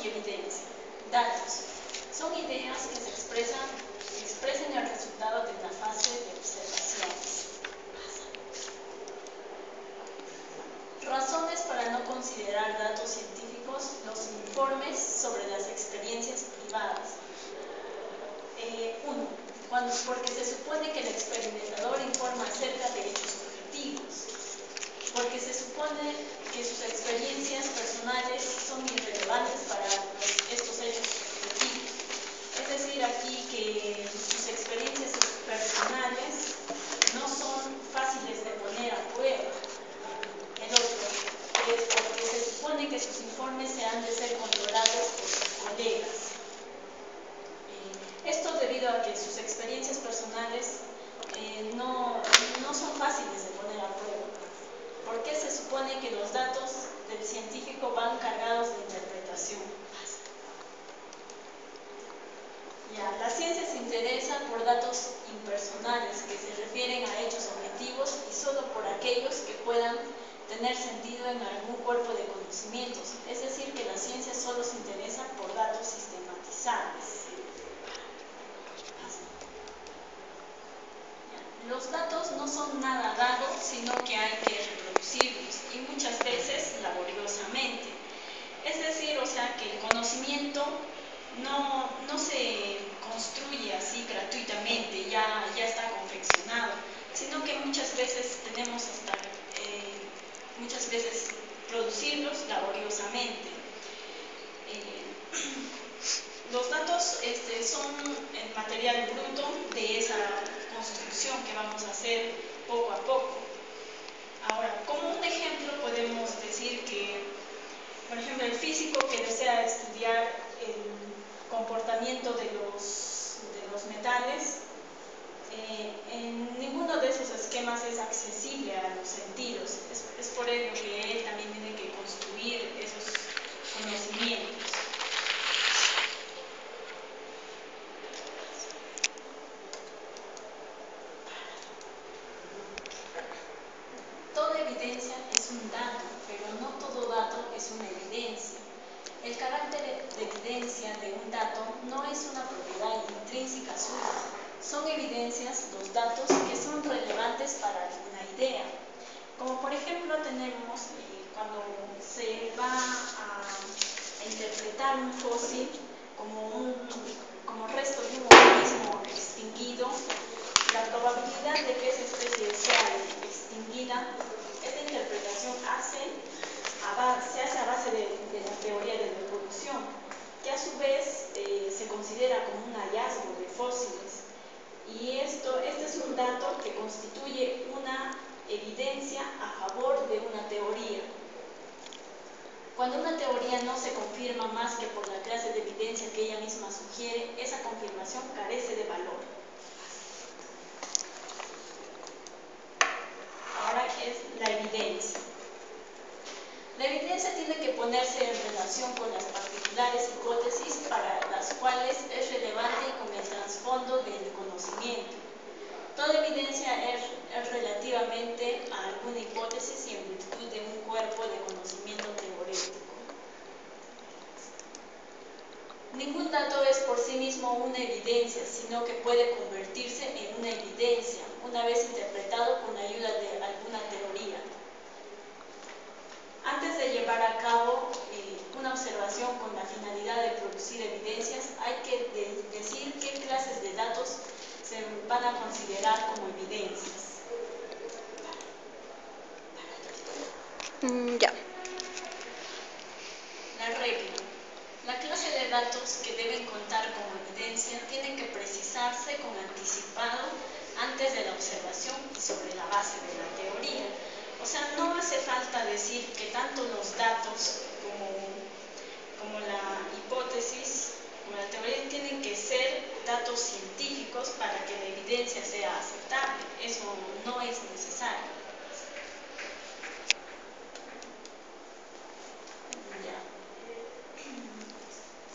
y evidencia. Datos. Son ideas que se expresan el resultado de una fase de observaciones. Razones para no considerar datos científicos los informes sobre las experiencias privadas. 1. Porque se supone que el experimentador informa acerca de hechos objetivos. Porque se supone que sus experiencias personales son irrelevantes para estos hechos objetivos. Es decir, aquí que sus experiencias personales no son fáciles de poner a prueba. El otro es porque se supone que sus informes se han de ser controlados por sus colegas. Esto debido a que sus experiencias personales no son fáciles de poner a prueba. Porque se supone que los datos del científico van cargados de interpretación. La ciencia se interesa por datos impersonales que se refieren a hechos objetivos y solo por aquellos que puedan tener sentido en algún cuerpo de conocimientos. Es decir, que la ciencia solo se interesa por datos sistematizables. Los datos no son nada dado, sino que hay que reproducirlos y muchas veces laboriosamente. Es decir, que el conocimiento no se construye así gratuitamente, ya está confeccionado, sino que muchas veces tenemos producirlos laboriosamente. Los datos son el material bruto de esa construcción que vamos a hacer poco a poco. Ahora, como un ejemplo podemos decir que, por ejemplo, el físico que desea estudiar el comportamiento de los metales, en ninguno de esos esquemas es accesible a los sentidos. Es por ello que él también tiene que construir esos conocimientos. Toda evidencia es un dato, pero no todo dato es una evidencia. El carácter de evidencia de un dato no es una propiedad intrínseca suya. Son evidencias los datos que son relevantes para alguna idea. Como por ejemplo tenemos cuando se va a interpretar un fósil como resto de un organismo extinguido, la probabilidad de que esa especie sea extinguida, esta interpretación se hace a base de la teoría de la evolución, que a su vez se considera como un hallazgo de fósiles. Y este es un dato que constituye una evidencia a favor de una teoría. Cuando una teoría no se confirma más que por la clase de evidencia que ella misma sugiere, esa confirmación carece de valor. Ahora es la evidencia. La evidencia tiene que ponerse en relación con las particulares hipótesis para las cuales es relevante y con el trasfondo del conocimiento. Toda evidencia es relativamente a alguna hipótesis y en virtud de un cuerpo de conocimiento teórico. Ningún dato es por sí mismo una evidencia, sino que puede convertirse en una evidencia una vez interpretado con la ayuda de alguna teoría. Antes de llevar a cabo una observación con la finalidad de producir evidencias, hay que decir qué clases de datos se van a considerar como evidencias. Ya. La regla. La clase de datos que deben contar como evidencia tienen que precisarse con anticipado antes de la observación y sobre la base de la teoría. No hace falta decir que tanto los datos como la hipótesis, como la teoría, tienen que ser datos científicos para que la evidencia sea aceptable. Eso no es necesario.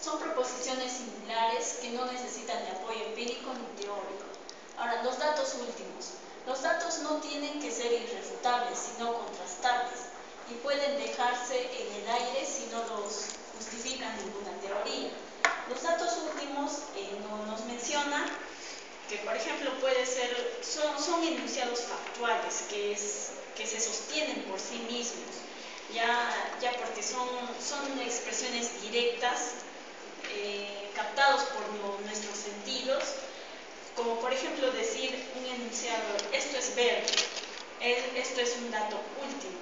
Son proposiciones similares que no necesitan de apoyo empírico ni teórico. Ahora, los datos últimos. Los datos no tienen que ser irrefutables, sino contrastables, y pueden dejarse en el aire si no los justifica ninguna teoría. son enunciados factuales que se sostienen por sí mismos, ya porque son expresiones directas, captados por nuestros sentidos, como por ejemplo decir un enunciado, esto es verde, esto es un dato último.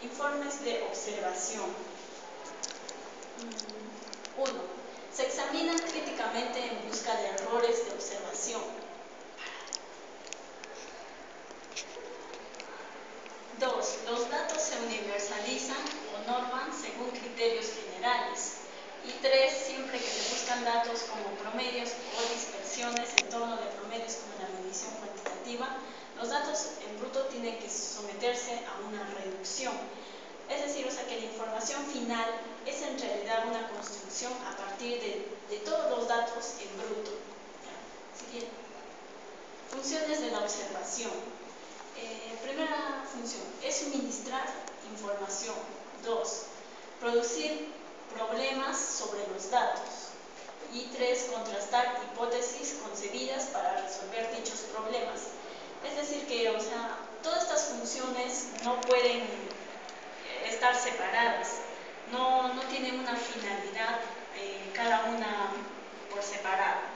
Informes de observación. 1. Se examinan críticamente en busca de errores de observación. 2. Los datos se universalizan o norman según criterios generales. Y 3. Siempre que se buscan datos como promedios o dispersiones en torno de promedios como la medición cuantitativa, los datos en bruto tienen que someterse a una reducción. Es decir, que la información final es en realidad una construcción a partir de todos los datos en bruto. Siguiente. Funciones de la observación. Primera función es suministrar información. 2. Producir problemas sobre los datos. Y 3. Contrastar hipótesis concebidas para resolver dichos problemas. Es decir que, todas estas funciones no pueden estar separadas, no tienen una finalidad cada una por separado.